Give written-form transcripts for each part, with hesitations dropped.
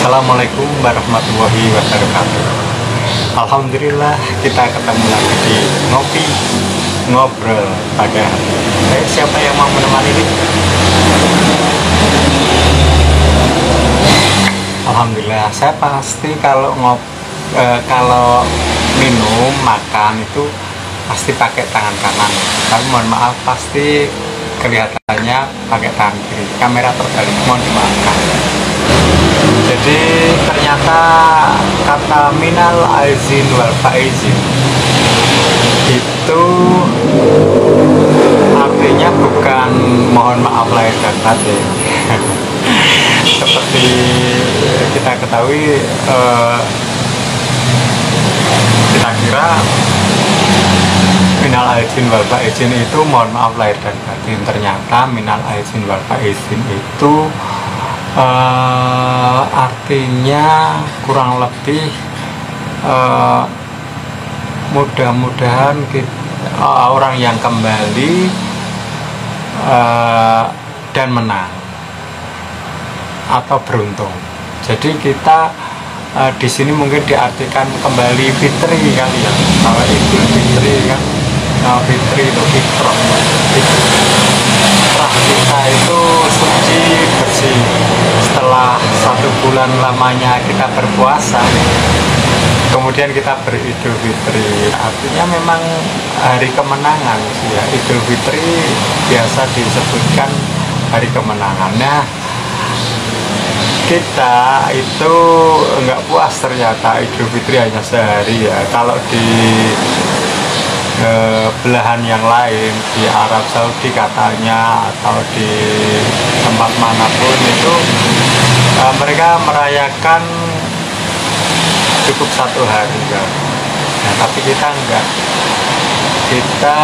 Assalamualaikum warahmatullahi wabarakatuh. Alhamdulillah kita ketemu lagi di Ngopi Ngobrol Pagi Hari. Siapa yang mau menemani ini? Alhamdulillah, saya pasti kalau minum makan itu pasti pakai tangan kanan. Tapi mohon maaf, pasti kelihatannya pakai tangan kiri. Kamera terbalik, mohon dimaafkan. Jadi ternyata kata minal aizin wal faizin itu artinya bukan mohon maaf lahir dan batin. Seperti kita ketahui, kita kira minal aizin wal faizin itu mohon maaf lahir dan batin. Ternyata minal aizin wal faizin itu artinya kurang lebih mudah-mudahan orang yang kembali dan menang atau beruntung. Jadi kita di sini mungkin diartikan kembali fitri kali ya. Kalau Idul Fitri kan, fitri itu fitrah. Fitrah kita itu suci bersih. Setelah 1 bulan lamanya kita berpuasa, kemudian kita beridul fitri, artinya memang hari kemenangan sih ya. Idul Fitri biasa disebutkan hari kemenangan. Nah, kita itu nggak puas ternyata Idul Fitri hanya sehari ya. Kalau di belahan yang lain, di Arab Saudi katanya, atau di tempat manapun itu mereka merayakan cukup 1 hari kan. Nah, tapi kita enggak, kita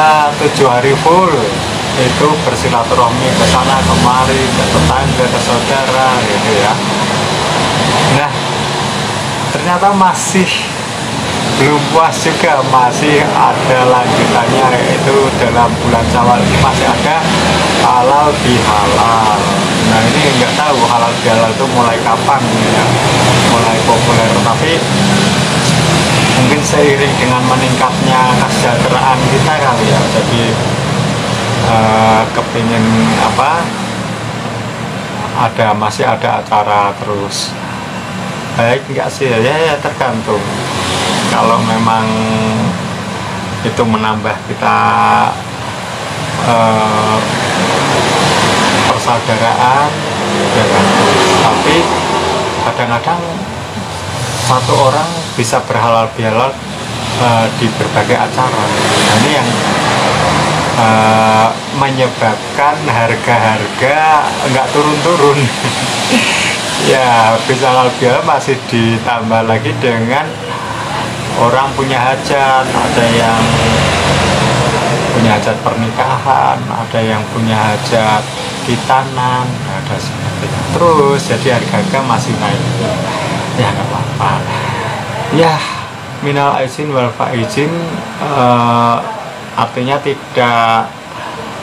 7 hari full itu bersilaturahmi ke sana kemari, ke tetangga, ke saudara gitu ya. Nah, ternyata masih belum puas juga, masih ada lanjutannya, yaitu dalam bulan Syawal ini masih ada halal bihalal. Nah, ini nggak tahu halal bihalal itu mulai kapan ya, mulai populer, tapi mungkin seiring dengan meningkatnya kesejahteraan kita kali ya, jadi kepingin masih ada acara terus. Baik nggak sih ya, tergantung. Kalau memang itu menambah kita persaudaraan ya kan? Tapi kadang-kadang satu orang bisa berhalal bihalal di berbagai acara. Nah, ini yang menyebabkan harga-harga nggak turun-turun. Ya, bisa halal bihalal masih ditambah lagi dengan orang punya hajat, ada yang punya hajat pernikahan, ada yang punya hajat khitanan, ada sebagainya. Terus jadi harga masih naik. Ya nggak apa-apa. Ya, minal aizin wal faizin artinya tidak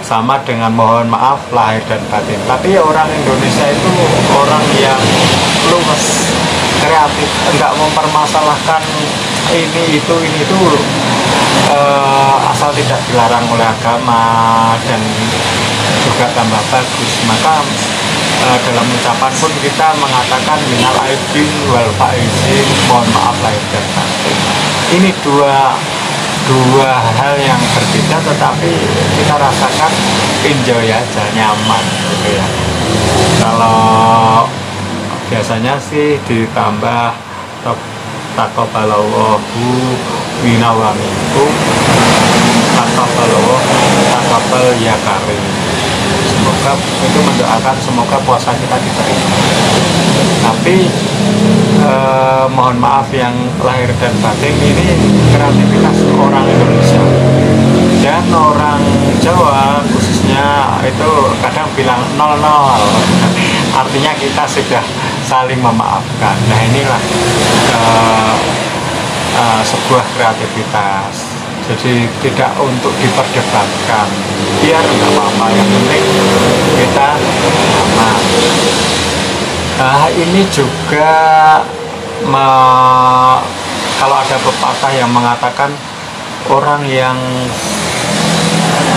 sama dengan mohon maaf lahir dan batin. Tapi orang Indonesia itu orang yang luwes, kreatif, enggak mempermasalahkan ini itu asal tidak dilarang oleh agama dan juga tambah bagus. Maka dalam ucapan pun kita mengatakan minal aidin wal faizin, mohon maaf lahir dan batin. Ini dua hal yang berbeda, tetapi kita rasakan enjoy aja, nyaman gitu ya. Kalau biasanya sih ditambah taqabbalallahu minna wa minkum, taqabbal ya karim. Semoga itu mendoakan semoga puasa kita diterima. Tapi mohon maaf yang lahir dan batin ini kreativitas orang Indonesia dan orang Jawa khususnya itu kadang bilang 00. Artinya kita sudah saling memaafkan. Nah, inilah sebuah kreativitas. Jadi tidak untuk diperdebatkan, biar nggak apa-apa, yang penting kita aman. Nah, ini juga kalau ada pepatah yang mengatakan orang yang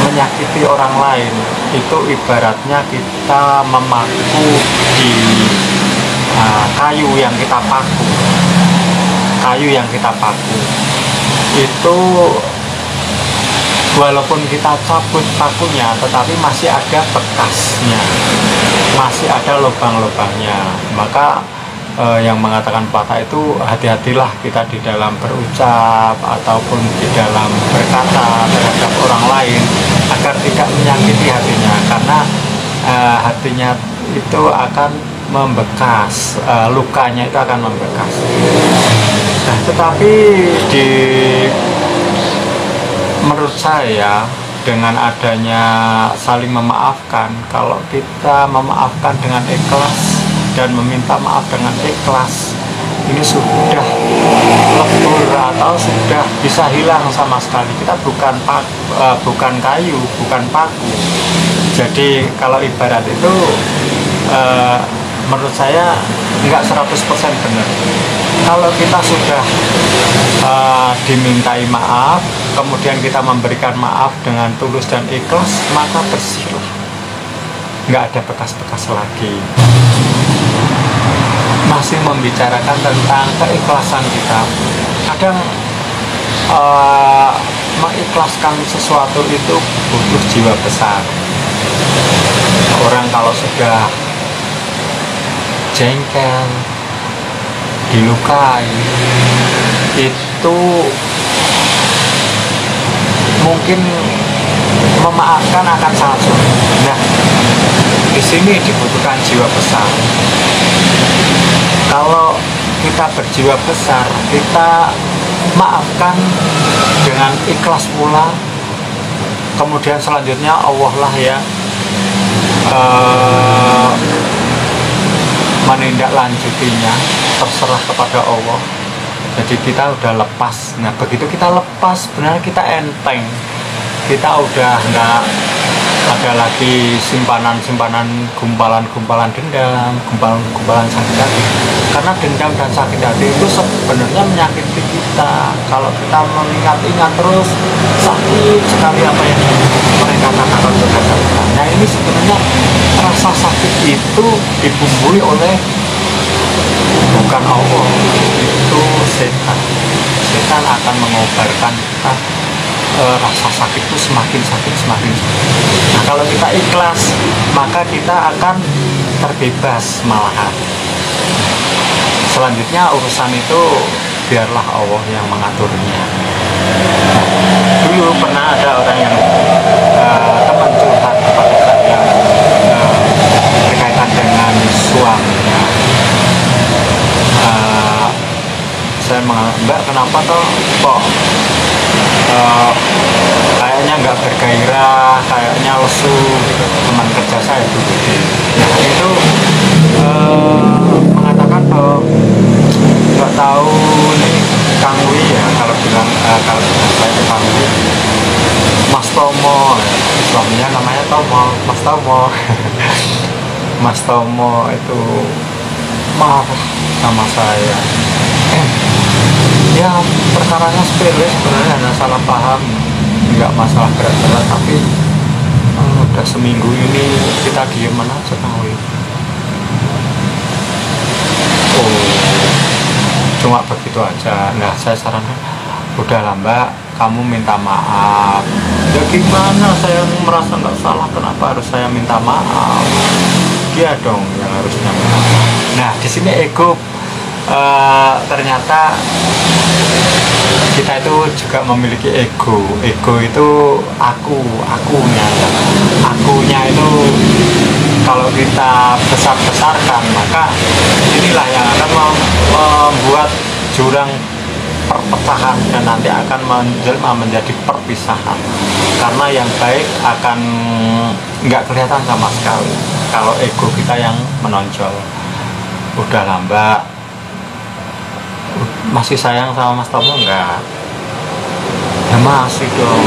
menyakiti orang lain itu ibaratnya kita memaku di kayu yang kita paku. Kayu yang kita paku itu walaupun kita cabut pakunya, tetapi masih ada bekasnya, masih ada lubang-lubangnya. Maka yang mengatakan patah itu hati-hatilah kita di dalam berucap ataupun di dalam berkata terhadap orang lain agar tidak menyakiti hatinya, karena hatinya itu akan membekas, lukanya itu akan membekas. Nah, tetapi menurut saya dengan adanya saling memaafkan, kalau kita memaafkan dengan ikhlas dan meminta maaf dengan ikhlas, ini sudah lebur atau sudah bisa hilang sama sekali. Kita bukan kayu, bukan paku. Jadi kalau ibarat itu menurut saya nggak 100% benar. Kalau kita sudah dimintai maaf, kemudian kita memberikan maaf dengan tulus dan ikhlas, maka bersihlah, nggak ada bekas-bekas lagi. Masih membicarakan tentang keikhlasan kita. Kadang mengikhlaskan sesuatu itu butuh jiwa besar. Orang kalau sudah jengkel, dilukai, itu mungkin memaafkan akan sangat sulit. Nah, di sini dibutuhkan jiwa besar. Kalau kita berjiwa besar, kita maafkan dengan ikhlas pula. Kemudian selanjutnya Allah lah ya menindaklanjutinya, terserah kepada Allah. Jadi kita udah lepas. Nah, begitu kita lepas, sebenarnya kita enteng. Kita udah nggak ada lagi simpanan-simpanan, gumpalan-gumpalan dendam, gumpalan-gumpalan sakit hati. Karena dendam dan sakit hati itu sebenarnya menyakiti kita. Kalau kita mengingat-ingat terus, sakit sekali apa yang mereka katakan terhadap kita. Nah, ini sebenarnya rasa sakit itu dibumbui oleh bukan Allah, itu setan. Setan akan mengobarkan kita, rasa sakit itu semakin sakit. Nah, kalau kita ikhlas, maka kita akan terbebas malahan. Selanjutnya urusan itu biarlah Allah yang mengaturnya. Nah, dulu pernah ada orang yang teman curhat kepada saya berkaitan dengan suaminya. Saya mengatakan, Mbak, kenapa toh kok kayaknya nggak bergairah, kayaknya lesu gitu. Teman kerja saya dulu. Nah, itu mengatakan bahwa nggak tahu nih Kang Wi ya, kalau bilang saya Kang Wi, Mas Tomo, suaminya namanya Tomo, Mas Tomo. Mas Tomo itu marah sama saya. Ya, perkaranya sepele sebenarnya, hanya salah paham, nggak masalah berat-berat, tapi udah seminggu ini kita diem aja Kang Wi. Oh, cuma begitu aja. Nah, saya sarankan, udahlah Mbak, kamu minta maaf. Ya gimana, saya merasa nggak salah, kenapa harus saya minta maaf? Dia dong yang harusnya minta maaf. Nah, di sini ego, ternyata kita itu juga memiliki ego. Ego itu akunya itu kalau kita besar-besarkan, maka inilah yang akan membuat jurang perpecahan dan nanti akan menjelma menjadi perpisahan. Karena yang baik akan nggak kelihatan sama sekali kalau ego kita yang menonjol. Udahlah Mbak, masih sayang sama Mas Tomo enggak? Ya masih dong.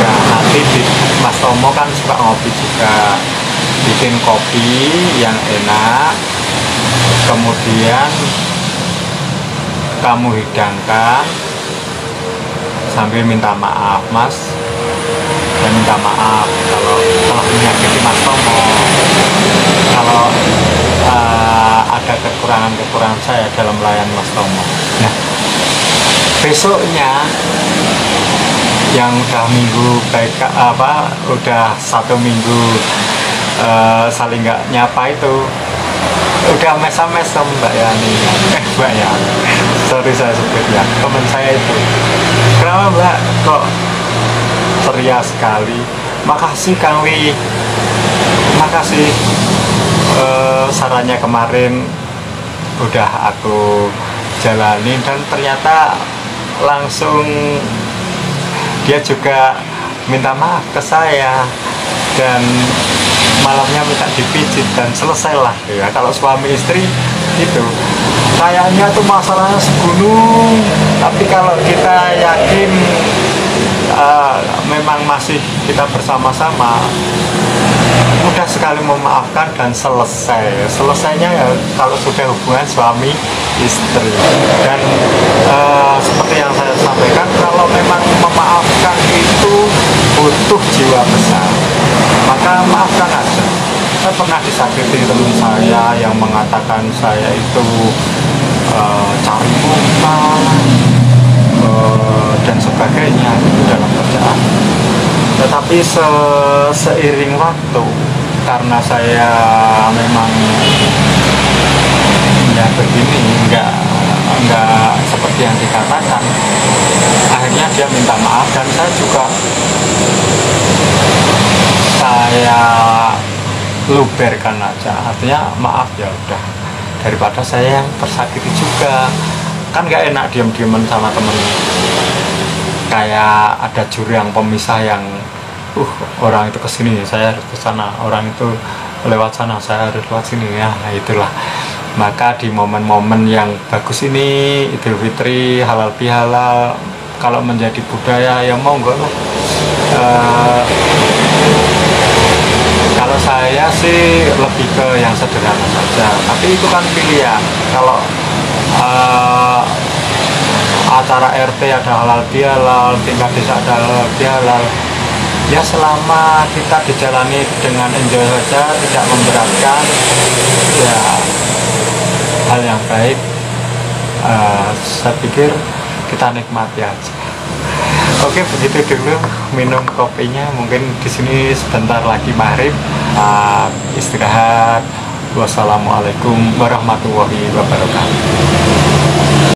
Ya, nanti Mas Tomo kan suka ngopi juga. bikin kopi yang enak, kemudian kamu hidangkan sambil minta maaf Mas, dan minta maaf kalau telah menyakiti Mas Tomo, kalau ada kekurangan saya dalam melayani Mas Tomo. Nah, besoknya yang udah minggu baik udah 1 minggu saling nggak nyapa itu udah mesam-mesam Mbak Yani, Mbak ya, sorry saya sebut ya, teman saya itu, kenapa Mbak kok ceria sekali, makasih Kang Wi, makasih sarannya kemarin udah aku jalani, dan ternyata langsung dia juga minta maaf ke saya dan malamnya minta dipijit dan selesailah ya. Kalau suami istri itu kayaknya tuh masalahnya segunung, tapi kalau kita yakin memang masih kita bersama-sama, mudah sekali memaafkan dan selesainya ya kalau sudah hubungan suami istri. Dan seperti yang saya sampaikan, kalau memang memaafkan itu butuh jiwa besar, maka maafkan aja. Saya pernah disakiti teman saya yang mengatakan saya itu cari muka dan sebagainya dalam kerjaan. Tetapi seiring waktu, karena saya memang ya begini, enggak seperti yang dikatakan, akhirnya dia minta maaf dan saya juga luberkan aja, artinya maaf ya udah, daripada saya yang tersakiti juga. Kan nggak enak diam-diaman sama temen, kayak ada jurang pemisah yang orang itu kesini saya harus ke sana, orang itu lewat sana saya harus lewat sini ya. Nah, itulah, maka di momen-momen yang bagus ini, Idul Fitri, halal bihalal, kalau menjadi budaya ya monggo lah. Kalau saya sih lebih ke yang sederhana saja, tapi itu kan pilihan. Kalau acara RT ada halal bihalal, tingkat desa ada halal bihalal, ya selama kita dijalani dengan enjoy saja, tidak memberatkan, ya hal yang baik. Saya pikir kita nikmati aja. Oke, begitu dulu minum kopinya. Mungkin di sini sebentar lagi maghrib. Istirahat. Wassalamualaikum warahmatullahi wabarakatuh.